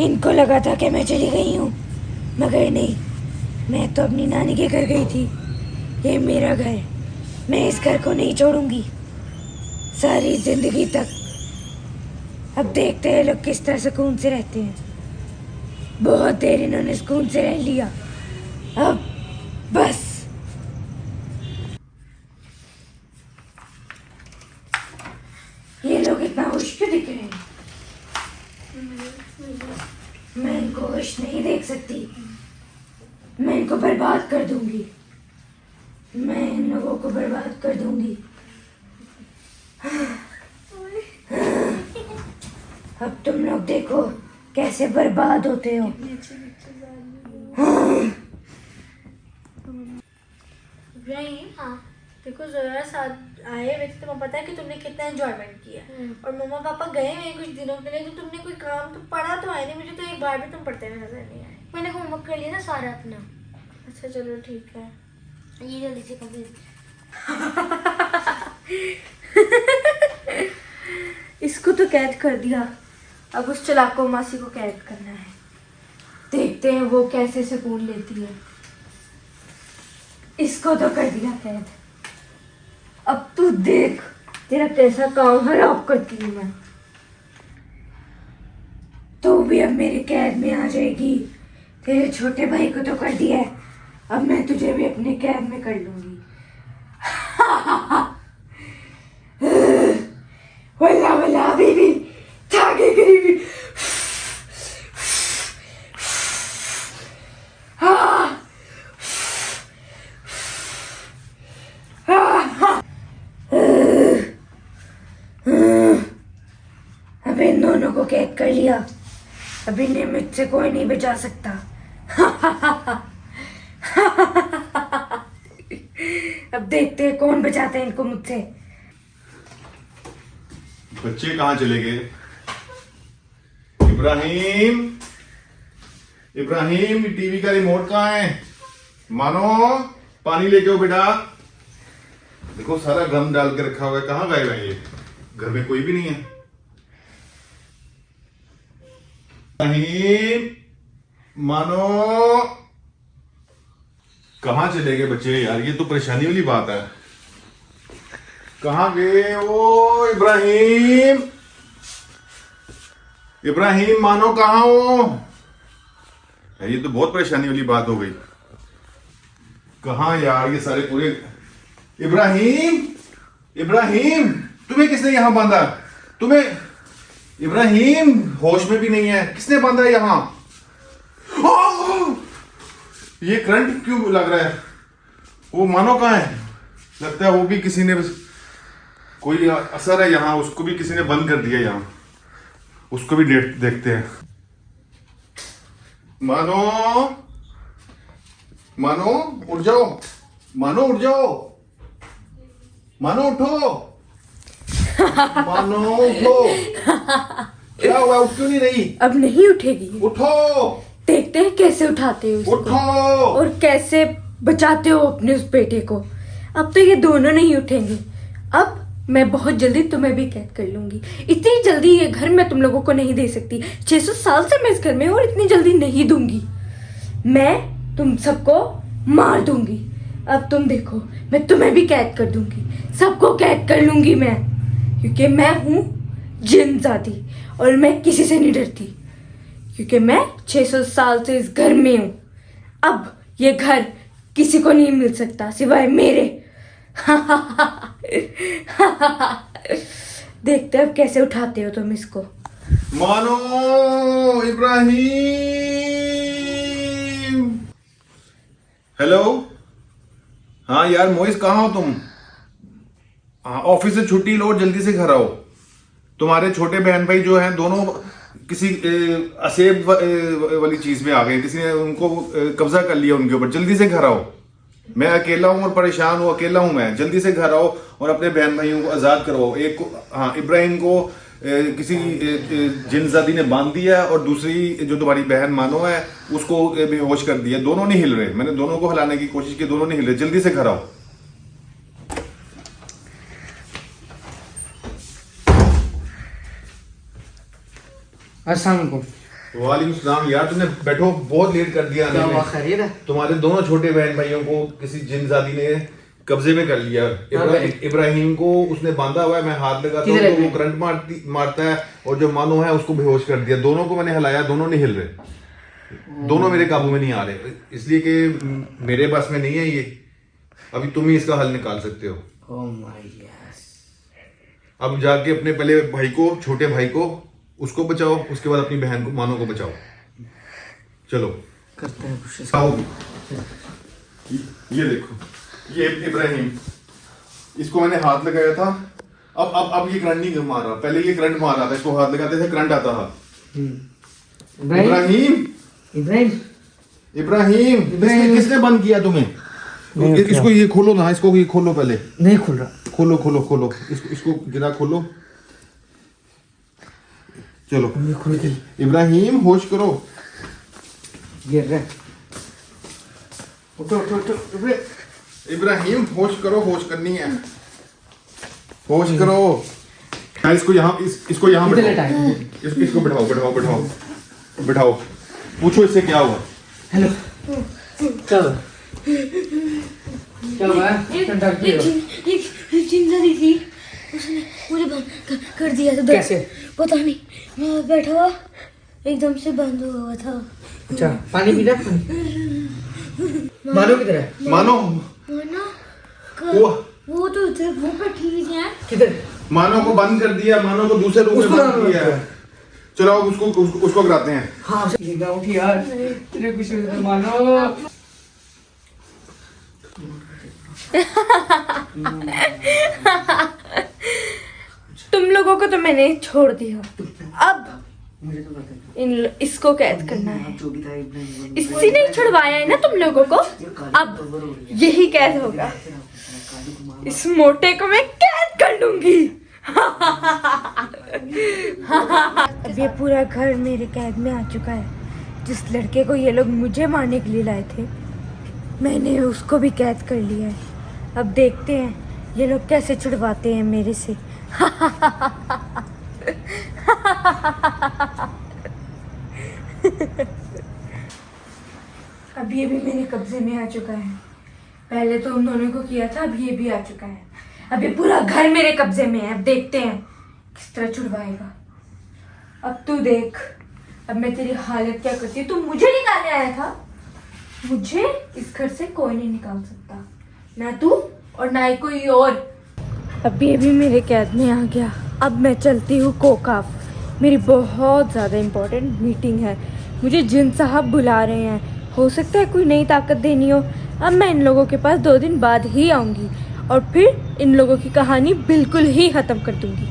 इनको लगा था कि मैं चली गई हूँ, मगर नहीं, मैं तो अपनी नानी के घर गई थी। ये मेरा घर है, मैं इस घर को नहीं छोड़ूंगी सारी जिंदगी तक। अब देखते हैं लोग किस तरह सुकून से रहते हैं। बहुत देर इन्होंने सुकून से रह लिया, अब बस। ये लोग इतना खुश क्यों दिख रहे हैं? मैं इनको खुश नहीं देख सकती, मैं इनको बर्बाद कर दूंगी, मैं इन लोगों को बर्बाद कर दूंगी। अब तुम लोग देखो कैसे बर्बाद होते हो। हाँ देखो ज़रा साथ आए हुए थे, तुम्हें पता है कि तुमने कितना एंजॉयमेंट किया और मम्मा पापा गए हुए हैं कुछ दिनों के लिए, तो तुमने कोई काम तो पढ़ा तो है नहीं, मुझे तो एक बार भी तुम पढ़ते हुए नजर नहीं आए। मैंने होमवर्क कर लिया ना सारा अपना। अच्छा चलो ठीक है, ये जल्दी से कंप्लीट। इसको तो कैद कर दिया, अब उस चलाको मासी को कैद करना है। देखते हैं वो कैसे सुकून लेती है। इसको तो कर दिया कैद, अब तू देख तेरा कैसा काम खराब करती हूँ मैं। तू भी अब मेरे कैद में आ जाएगी। तेरे छोटे भाई को तो कर दिया है, अब मैं तुझे भी अपने कैद में कर लूंगी। वल्ला वल्ला बीबी थाके गरीबी। अब इन दोनों को कैद कर लिया, अब इन्हें मुझसे कोई नहीं बचा सकता। अब देखते हैं कौन बचाते हैं इनको मुझसे। बच्चे कहाँ चले गए? इब्राहिम, इब्राहिम, टीवी का रिमोट कहाँ है? मानो पानी लेके आओ बेटा। देखो सारा गम डाल के रखा हुआ है, कहाँ गए हैं ये? घर में कोई भी नहीं है। इब्राहिम, मानो कहाँ चले गए बच्चे यार? ये तो परेशानी वाली बात है। कहाँ गए ओ इब्राहिम? इब्राहिम मानो कहाँ हो? ये तो बहुत परेशानी वाली बात हो गई। कहाँ यार ये सारे पूरे? इब्राहिम, इब्राहिम, तुम्हें किसने यहां बांधा? तुम्हें इब्राहिम होश में भी नहीं है, किसने बांधा यहां? ये करंट क्यों लग रहा है? वो मानो कहाँ है? लगता है वो भी किसी ने, कोई असर है यहाँ, उसको भी किसी ने बंद कर दिया यहाँ। उसको भी देखते हैं। मानो, मानो उठ जाओ, मानो उठ जाओ, मानो उठो, मानो उठो। क्या हुआ, उठ क्यों नहीं रही? अब नहीं उठेगी, उठो। देखते हैं कैसे उठाते हो उसको उठो और कैसे बचाते हो अपने उस बेटे को। अब तो ये दोनों नहीं उठेंगे, अब मैं बहुत जल्दी तुम्हें भी कैद कर लूंगी। इतनी जल्दी ये घर मैं तुम लोगों को नहीं दे सकती। 600 साल से मैं इस घर में हूं और इतनी जल्दी नहीं दूंगी। मैं तुम सबको मार दूंगी। अब तुम देखो, मैं तुम्हें भी कैद कर दूंगी, सबको कैद कर लूंगी मैं, क्योंकि मैं हूं जिनजादी और मैं किसी से नहीं डरती, क्योंकि मैं 600 साल से इस घर में हूं। अब ये घर किसी को नहीं मिल सकता सिवाय मेरे। देखते अब कैसे उठाते हो तुम इसको। मानो, इब्राहिम, हेलो। हाँ यार मोइस, कहाँ हो तुम? हाँ, ऑफिस से छुट्टी लो और जल्दी से घर आओ। तुम्हारे छोटे बहन भाई जो हैं दोनों किसी असेब वाली चीज में आ गए, किसी ने उनको कब्जा कर लिया उनके ऊपर। जल्दी से घर आओ, मैं अकेला हूं और परेशान हूं, अकेला हूं मैं। जल्दी से घर आओ और अपने बहन भाइयों को आजाद करवाओ। एक को, हाँ, इब्राहिम को किसी जिनजादी ने बांध दिया और दूसरी जो तुम्हारी बहन मानो है उसको बेहोश कर दिया। दोनों नहीं हिल रहे, मैंने दोनों को हिलाने की कोशिश की, दोनों नहीं हिल रहे। जल्दी से घर आओ। अस्सलाम वालेकुम। वालेकुम सलाम यार, तुमने बैठो, बहुत लेट कर दिया आने में। खैरियत है? तुम्हारे दोनों छोटे बहन भाइयों को किसी जिनजादी ने कब्जे में कर लिया। इब्राहिम को उसने बांधा हुआ है, मैं हाथ लगाता हूँ तो वो करंट मारता है, और जो मानो है उसको बेहोश कर दिया। दोनों को मैंने हिलाया, दोनों नहीं हिल रहे, दोनों मेरे काबू में नहीं आ रहे, इसलिए कि मेरे पास में नहीं है ये। अभी तुम ही इसका हल निकाल सकते हो। Oh my yes. अब जाके अपने पहले भाई को, छोटे भाई को, उसको बचाओ, उसके बाद अपनी बहन को, मानो को बचाओ। चलो करते हैं कोशिश। आओ, ये देखो, ये इब्राहिम, इसको मैंने हाथ लगाया था। अब ये करंट नहीं मार रहा, पहले ये करंट मार रहा था, इसको हाथ लगाते थे करंट आता था। इब्राहिम इब्राहिम इब्राहिम, किसने बंद किया तुम्हें? इसको ये खोलो ना, इसको ये खोलो, पहले नहीं खुल रहा। खोलो खोलो खोलो, इसको गिरा खोलो। चलो खुल गई। इब्राहिम, होश करो। गिर रहा है। उठो उठो उठो। इब्राहिम, होश करो, होश करनी है, होश करो। यार इसको यहाँ बिठाओ, इसको बिठाओ बिठाओ बिठाओ बिठाओ। पूछो इससे क्या हुआ। हेलो, चलो क्या हुआ? एक जिंदगी थी, उसने मुझे बंद कर दिया था। कैसे? पता नहीं, मैं बैठा हुआ एकदम से बंद हुआ था। अच्छा, पानी पीना? मानो किधर है? मानो मानो वो तो उधर वो बैठी हुई है। किधर? मानो को बंद कर दिया, मानो को दूसरे रूम में उसको बंद बंद किया किया। है। चलो अब उसको कराते हैं। हाँ उठ यार, तेरे कुछ मानो। तुम लोगों को तो मैंने छोड़ दिया, अब मुझे तो पता है। इसको कैद करना है। जो भी था इब्राहिम, इसी ने छुड़वाया है ना तुम लोगों को, अब यही कैद होगा। इस मोटे को मैं कैद कर लूंगी। अब ये पूरा घर मेरे कैद में आ चुका है। जिस लड़के को ये लोग मुझे मारने के लिए लाए थे, मैंने उसको भी कैद कर लिया है। अब देखते हैं ये लोग कैसे छुड़वाते हैं मेरे से। अब ये भी मेरे कब्जे में आ चुका है। पहले तो उन दोनों को किया था, अब ये भी आ चुका है। अब ये पूरा घर मेरे कब्जे में है। अब देखते हैं किस तरह छुड़वाएगा। अब तू देख, अब मैं तेरी हालत क्या करती हूँ। तू मुझे निकालने आया था, मुझे इस घर से कोई नहीं निकाल सकता, ना तू और ना ही कोई और। अब ये भी मेरे कैद में आ गया। अब मैं चलती हूँ कोकाफ, मेरी बहुत ज़्यादा इम्पोर्टेंट मीटिंग है। मुझे जिन साहब बुला रहे हैं, हो सकता है कोई नई ताकत देनी हो। अब मैं इन लोगों के पास 2 दिन बाद ही आऊँगी और फिर इन लोगों की कहानी बिल्कुल ही ख़त्म कर दूँगी।